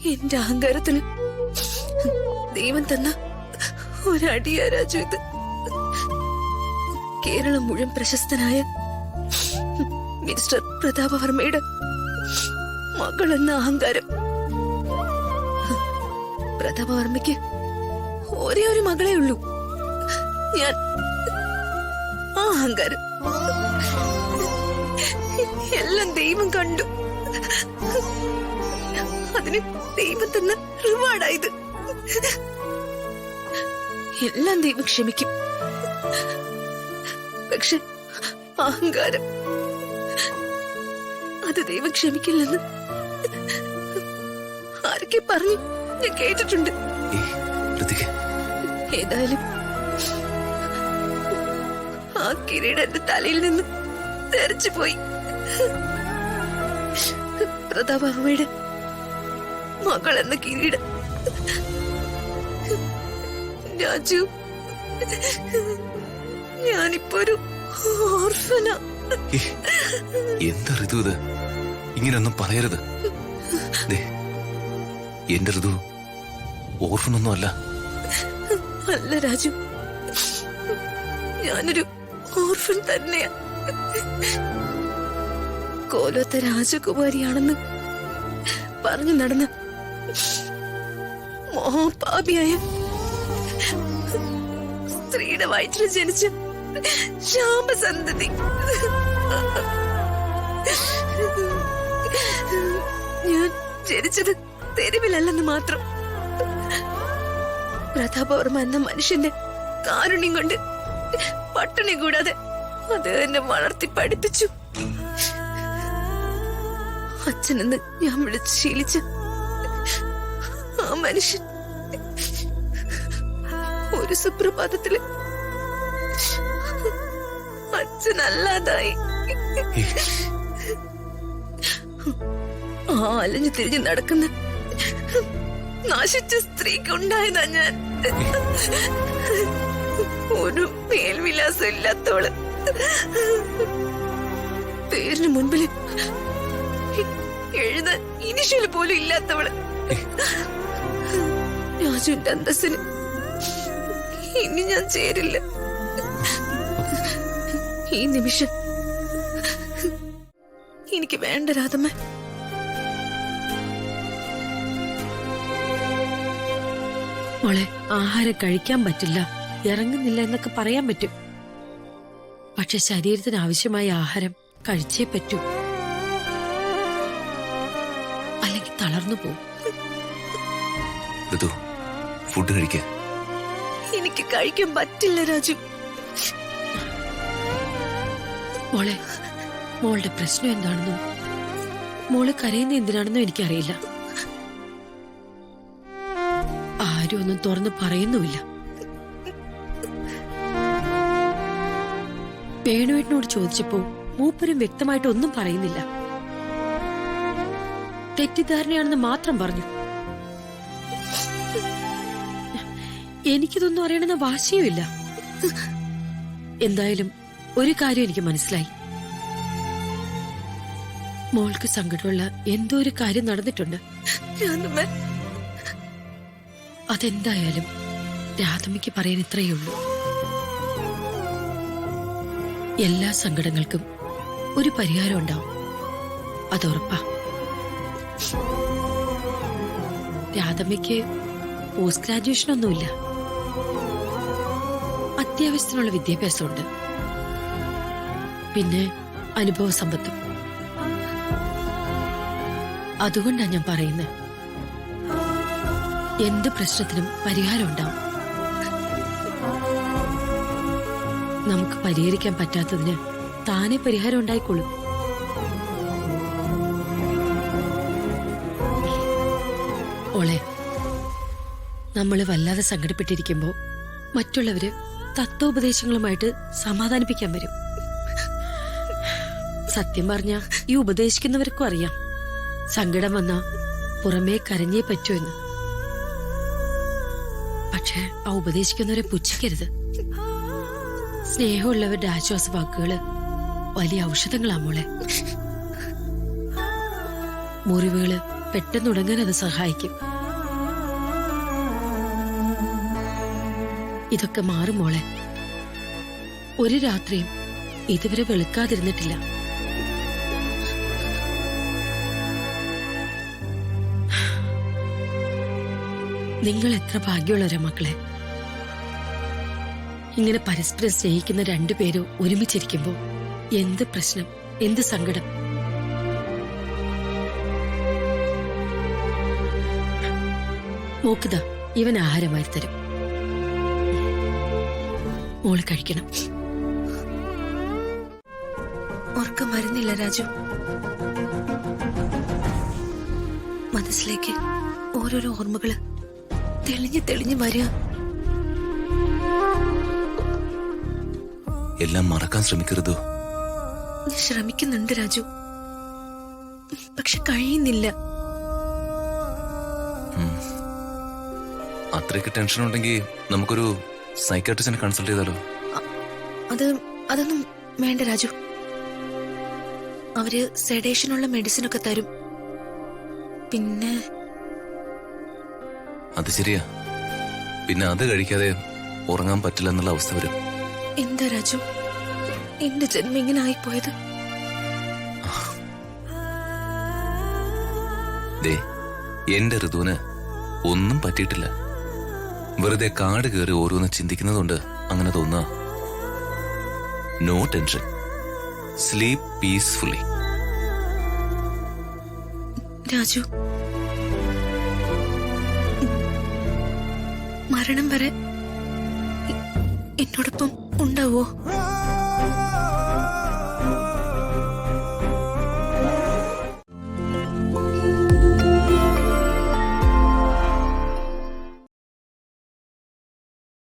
എന്റെ അഹങ്കാരത്തിന് ദൈവം തന്ന ഒരടിയാ രാജു ഇത്. കേരളം മുഴുവൻ പ്രശസ്തനായ മിസ്റ്റർ പ്രതാപവർമ്മയുടെ മകളെന്ന അഹങ്കാരം. പ്രതാപവർമ്മയ്ക്ക് ഒരേ ഒരു മകളേ ഉള്ളൂ, ഞാൻ. ആ അഹങ്കാരം എല്ലാം ദൈവം കണ്ടു. അതിന് ദൈവം തന്ന റിവാർഡായത്. എല്ലാം ദൈവം ക്ഷമിക്കും. പക്ഷെ അഹങ്കാരം അത് ദൈവം ക്ഷമിക്കില്ലെന്ന് ആരൊക്കെ പറഞ്ഞു ഞാൻ കേട്ടിട്ടുണ്ട്. ഏതായാലും ആ കിരീടം എന്റെ തലയിൽ നിന്ന് തെറിച്ചു പോയി. പ്രതാപമ്മയുടെ മകൾ എന്ന കിരീടം. രാജു, ഞാനിപ്പോ ഒരു ഓർഫനാ. എന്താ ഋതു ഇത്? ഇങ്ങനെയൊന്നും പറയരുത്. എന്റെ ഋതു ഓർഫനൊന്നും അല്ല. അല്ല രാജു, ഞാനൊരു ഓർഫൻ തന്നെയാ. കോലത്തെ രാജകുമാരിയാണെന്ന് പറഞ്ഞു നടന്ന മഹാപാപിയായ സ്ത്രീയുടെ വയറ്റിൽ ജനിച്ച ശാപസന്തതി. ഞാൻ ജനിച്ചത് തെരുവിലല്ലെന്ന് മാത്രം. പ്രതാപവർമ്മ എന്ന മനുഷ്യന്റെ കാരുണ്യം കൊണ്ട് പട്ടിണി കൂടാതെ അത് എന്നെ വളർത്തി പഠിപ്പിച്ചു. അച്ഛനെന്ന് ഞാൻ വിളിച്ച് ശീലിച്ച ആ മനുഷ്യൻ ഒരു സുപ്രഭാതത്തില് അച്ഛനല്ലാതായി. ആ അലഞ്ഞു തിരിഞ്ഞു നടക്കുന്ന നശിച്ച സ്ത്രീക്ക് ഉണ്ടായതാ ഞാൻ. ഒരു മേൽവിലാസം ഇല്ലാത്തവള്, പേരിന് മുൻപില് എഴുതാൻ ഇനിഷ്യൽ പോലും ഇല്ലാത്തവള്. രാജുവിന്റെ അന്തസ്സിന് ഇനി ഞാൻ ചേരില്ല. ഈ നിമിഷം എനിക്ക് വേണ്ട രാധമ്മ. മോളെ, ആഹാരം കഴിക്കാൻ പറ്റില്ല, ഇറങ്ങുന്നില്ല എന്നൊക്കെ പറയാൻ പറ്റും. പക്ഷെ ശരീരത്തിന് ആവശ്യമായ ആഹാരം കഴിച്ചേ പറ്റൂ, അല്ലെങ്കിൽ തളർന്നു പോകും. ഫുഡ് കഴിക്കാൻ എനിക്ക് കഴിക്കാൻ പറ്റില്ല രാജു. മോളെ, മോളുടെ പ്രശ്നം എന്താണെന്നും മോള് കരയുന്ന എന്തിനാണെന്നും എനിക്കറിയില്ല. ആരും ഒന്നും തുറന്ന് പറയുന്നുമില്ല. വേണുവേട്ടനോട് ചോദിച്ചപ്പോ മൂപ്പരും വ്യക്തമായിട്ട് ഒന്നും പറയുന്നില്ല. തെറ്റിദ്ധാരണയാണെന്ന് മാത്രം പറഞ്ഞു. എനിക്കിതൊന്നും അറിയണമെന്ന വാശിയുമില്ല. എന്തായാലും ഒരു കാര്യം എനിക്ക് മനസ്സിലായി. മോൾക്ക് സങ്കടമുള്ള എന്തോ ഒരു കാര്യം നടന്നിട്ടുണ്ട്. അതെന്തായാലും രാധമ്മയ്ക്ക് പറയാൻ ഇത്രയേ ഉള്ളൂ. എല്ലാ സങ്കടങ്ങൾക്കും ഒരു പരിഹാരം ഉണ്ടാവും, അതുറപ്പാ. രാധമ്മയ്ക്ക് പോസ്റ്റ് ഗ്രാജുവേഷൻ ഒന്നുമില്ല, അത്യാവശ്യത്തിനുള്ള വിദ്യാഭ്യാസമുണ്ട്, പിന്നെ അനുഭവ സമ്പത്തും. അതുകൊണ്ടാണ് ഞാൻ പറയുന്നത്, എന്ത് പ്രശ്നത്തിനും പരിഹാരം ഉണ്ടാവും. നമുക്ക് പരിഹരിക്കാൻ പറ്റാത്തതിന് താനെ പരിഹാരം ഉണ്ടായിക്കോളും. ഓളെ, നമ്മള് വല്ലാതെ സങ്കടപ്പെട്ടിരിക്കുമ്പോ മറ്റുള്ളവര് തത്വോപദേശങ്ങളുമായിട്ട് സമാധാനിപ്പിക്കാൻ വരും. സത്യം പറഞ്ഞ ഈ ഉപദേശിക്കുന്നവർക്കും അറിയാം സങ്കടം വന്നാ പുറമേ കരഞ്ഞേ പറ്റൂ എന്ന്. പക്ഷെ ആ ഉപദേശിക്കുന്നവരെ പുച്ഛിക്കരുത്. സ്നേഹമുള്ളവരുടെ ആശ്വാസ വാക്കുകള് വലിയ ഔഷധങ്ങളാ മോളെ. മുറിവുകള് പെട്ടെന്നുടങ്ങാൻ അത് സഹായിക്കും. ഇതൊക്കെ മാറും മോളെ. ഒരു രാത്രിയും ഇതുവരെ വെളുക്കാതിരുന്നിട്ടില്ല. നിങ്ങൾ എത്ര ഭാഗ്യമുള്ളവരാ മക്കളെ. ഇങ്ങനെ പരസ്പരം സ്നേഹിക്കുന്ന രണ്ടുപേരും ഒരുമിച്ചിരിക്കുമ്പോ എന്ത് പ്രശ്നം, എന്ത് സങ്കടം. മോക്കിതാ ഇവൻ ആഹാരമായി തരും. മോള് കഴിക്കണം. ഉറക്കം വരുന്നില്ല രാജു. മനസ്സിലേക്ക് ഓരോരോ ഓർമ്മകള് തെളിഞ്ഞു തെളിഞ്ഞു വരിക. എല്ലാം മറക്കാൻ ശ്രമിക്കരുത്. ഞാൻ ശ്രമിക്കുന്നുണ്ട് രാജു, പക്ഷെ കഴിയുന്നില്ല. അത്രയ്ക്ക് ടെൻഷൻ ഉണ്ടെങ്കിൽ നമുക്കൊരു സൈക്കാട്രിസ്റ്റിനെ കൺസൾട്ട് ചെയ്താലോ? അതൊന്നും വേണ്ട രാജു. അവര് സെഡേഷനുള്ള മെഡിസിൻ ഒക്കെ തരും. പിന്നെ അത് ശരിയാ. പിന്നെ അത് കഴിക്കാതെ ഉറങ്ങാൻ പറ്റില്ല എന്നുള്ള അവസ്ഥ വരും. എന്താ രാജു എന്റെ ജന്മം ഇങ്ങനെ ആയിപ്പോയത്? ദേ, എന്റെ ഋതുവിന് ഒന്നും പറ്റിയിട്ടില്ല. വെറുതെ കാട് കയറി ഓരോന്ന് ചിന്തിക്കുന്നതുകൊണ്ട് അങ്ങനെ തോന്നുക. No tension, sleep peacefully. Raju, മരണം വരെ എന്നോടൊപ്പം ഉണ്ടാവോ?